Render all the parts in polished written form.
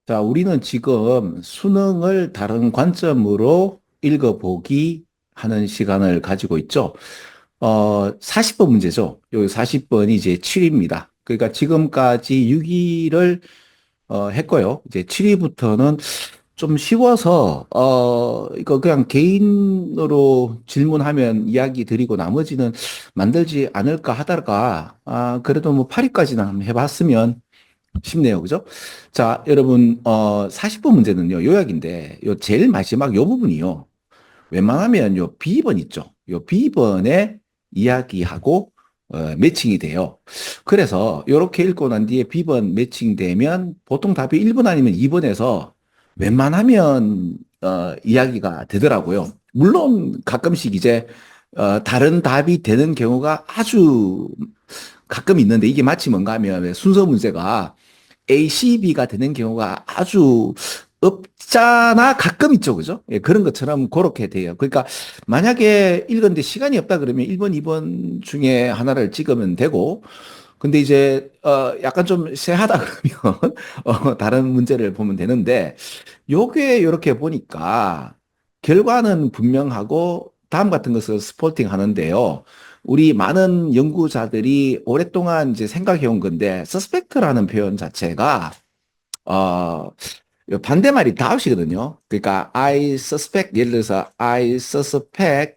자, 우리는 지금 수능을 다른 관점으로 읽어보기 하는 시간을 가지고 있죠. 40번 문제죠. 여기 40번이 이제 7위입니다. 그러니까 지금까지 6위를 했고요. 이제 7위부터는 좀 쉬워서, 이거 그냥 개인으로 질문하면 이야기 드리고 나머지는 만들지 않을까 하다가, 그래도 뭐 8위까지는 한번 해봤으면 쉽네요. 그죠? 자, 여러분, 40번 문제는요, 요약인데, 요 제일 마지막 요 부분이요. 웬만하면 요 B번 있죠. 요 B번에 이야기하고, 매칭이 돼요. 그래서 요렇게 읽고 난 뒤에 B번 매칭되면 보통 답이 1번 아니면 2번에서 웬만하면, 이야기가 되더라고요. 물론 가끔씩 이제, 다른 답이 되는 경우가 아주 가끔 있는데 이게 마치 뭔가 하면 순서 문제가 A, C, B가 되는 경우가 아주 없잖아 가끔 있죠. 그죠? 예, 그런 것처럼 그렇게 돼요. 그러니까 만약에 읽었는데 시간이 없다 그러면 1번, 2번 중에 하나를 찍으면 되고 근데 이제 약간 좀 쎄하다 그러면 다른 문제를 보면 되는데 요게 요렇게 보니까 결과는 분명하고 다음 같은 것을 스포팅 하는데요. 우리 많은 연구자들이 오랫동안 이제 생각해 온 건데 서스펙트라는 표현 자체가 어 반대말이 doubt이거든요. 그러니까 I suspect 예를 들어서 I suspect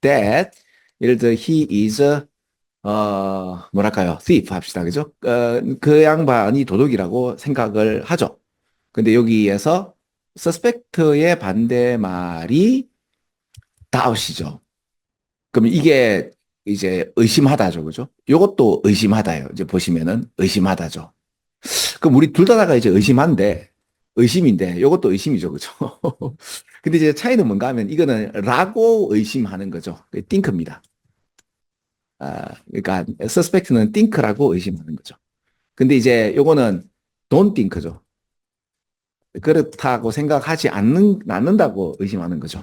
that 예를 들어 he is 뭐랄까요? thief 합시다. 그죠? 그 양반이 도둑이라고 생각을 하죠. 근데 여기에서 suspect의 반대말이 doubt이죠. 그럼 이게 이제 의심하다죠. 그죠? 요것도 의심하다예요. 이제 보시면은 의심하다죠. 그럼 우리 둘 다가 이제 의심한데, 의심인데, 요것도 의심이죠. 그죠? 근데 이제 차이는 뭔가 하면 이거는 라고 의심하는 거죠. think입니다. 그러니까 suspect는 think라고 의심하는 거죠. 근데 이제 요거는 don't think죠. 그렇다고 생각하지 않는다고 의심하는 거죠.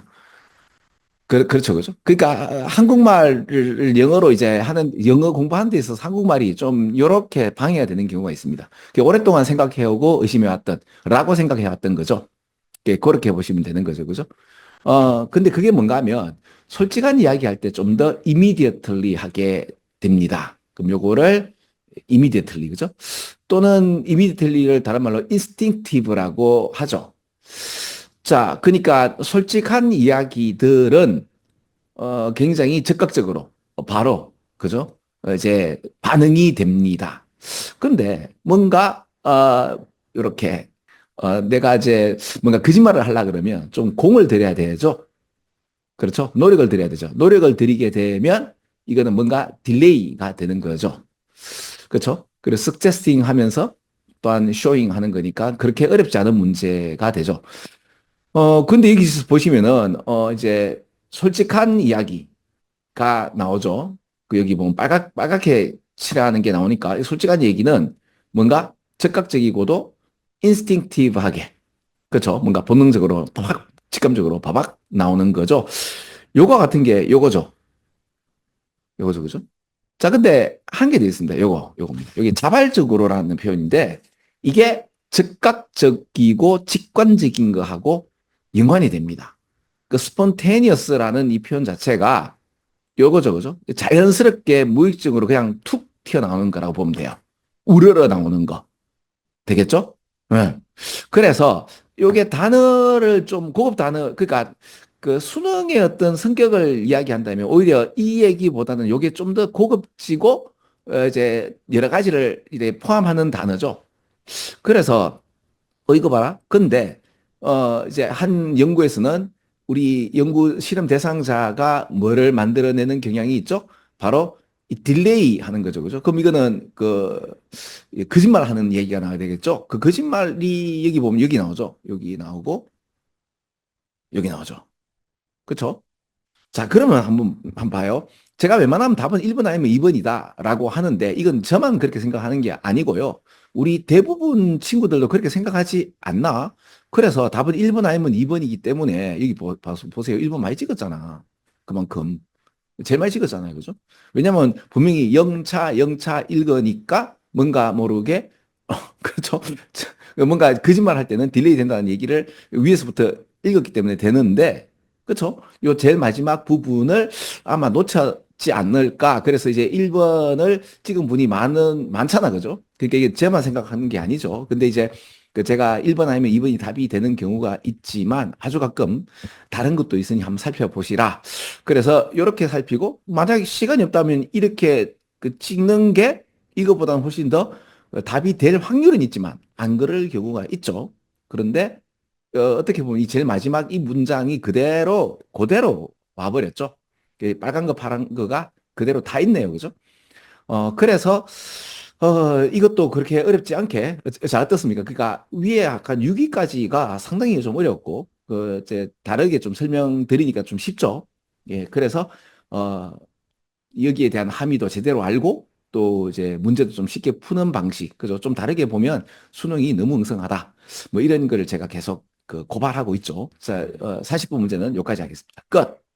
그렇죠, 그죠? 그러니까 한국말을 영어로 이제 하는 영어 공부하는 데 있어서 한국말이 좀 이렇게 방해가 되는 경우가 있습니다. 오랫동안 생각해오고 의심해왔던 라고 생각해왔던 거죠. 그렇게 보시면 되는 거죠, 그죠? 근데 그게 뭔가 하면 솔직한 이야기 할 때 좀 더 immediately 하게 됩니다. 그럼 요거를 immediately, 그죠? 또는 immediately를 다른 말로 instinctive라고 하죠. 자, 그러니까 솔직한 이야기들은 굉장히 즉각적으로 바로 그죠? 이제 반응이 됩니다. 근데 뭔가 이렇게 내가 이제 뭔가 거짓말을 하려 그러면 좀 공을 들여야 되죠. 그렇죠? 노력을 들여야 되죠. 노력을 들이게 되면 이거는 뭔가 딜레이가 되는 거죠. 그렇죠? 그리고 suggesting 하면서 또한 showing 하는 거니까 그렇게 어렵지 않은 문제가 되죠. 근데 여기서 보시면은 이제 솔직한 이야기가 나오죠. 그 여기 보면 빨갛게 칠하는 게 나오니까 솔직한 얘기는 뭔가 즉각적이고도 인스팅티브하게 그렇죠? 뭔가 본능적으로 바박 직감적으로 바박 나오는 거죠. 요거 같은 게 요거죠. 요거죠, 그죠? 자, 근데 한 개 더 있습니다. 요겁니다. 여기 자발적으로라는 표현인데 이게 즉각적이고 직관적인 거하고 연관이 됩니다. 그 spontaneous라는 이 표현 자체가 요거죠, 그죠? 자연스럽게 무의식적으로 그냥 툭 튀어나오는 거라고 보면 돼요. 우러러 나오는 거. 되겠죠? 네. 그래서 요게 단어를 좀 고급 단어, 그러니까 그 수능의 어떤 성격을 이야기한다면 오히려 이 얘기보다는 요게 좀 더 고급지고 이제 여러 가지를 이제 포함하는 단어죠. 그래서 이거 봐라. 근데 이제 한 연구에서는 우리 연구 실험 대상자가 뭐를 만들어내는 경향이 있죠? 바로 이 딜레이 하는 거죠. 그죠? 그럼 이거는 거짓말 하는 얘기가 나와야 되겠죠? 그 거짓말이 여기 보면 여기 나오죠. 여기 나오고 여기 나오죠. 그렇죠? 자, 그러면 한번 봐요. 제가 웬만하면 답은 1번 아니면 2번이다라고 하는데 이건 저만 그렇게 생각하는 게 아니고요. 우리 대부분 친구들도 그렇게 생각하지 않나? 그래서 답은 1번 아니면 2번이기 때문에 여기 보세요. 1번 많이 찍었잖아. 그만큼. 제일 많이 찍었잖아요. 그죠? 왜냐면 분명히 영차 읽으니까 뭔가 모르게 그렇죠. 뭔가 거짓말 할 때는 딜레이 된다는 얘기를 위에서부터 읽었기 때문에 되는데, 그렇죠? 요 제일 마지막 부분을 아마 놓쳤지 않을까. 그래서 이제 1번을 찍은 분이 많잖아. 그죠? 그게 이게 제만 생각하는 게 아니죠. 근데 이제 그 제가 1번 아니면 2번이 답이 되는 경우가 있지만 아주 가끔 다른 것도 있으니 한번 살펴보시라. 그래서 이렇게 살피고 만약에 시간이 없다면 이렇게 그 찍는 게 이거보다는 훨씬 더 답이 될 확률은 있지만 안 그럴 경우가 있죠. 그런데 떻게 보면 이 제일 마지막 이 문장이 그대로 와버렸죠. 빨간 거 파란 거가 그대로 다 있네요. 그죠? 그래서 이것도 그렇게 어렵지 않게 잘 어떻습니까? 그러니까 위에 약간 6위까지가 상당히 좀 어렵고 그 이제 다르게 좀 설명드리니까 좀 쉽죠. 예, 그래서 어 여기에 대한 함의도 제대로 알고 또 이제 문제도 좀 쉽게 푸는 방식, 그죠? 좀 다르게 보면 수능이 너무 엉성하다. 뭐 이런 거를 제가 계속 그 고발하고 있죠. 자, 40분 문제는 여기까지 하겠습니다. 끝.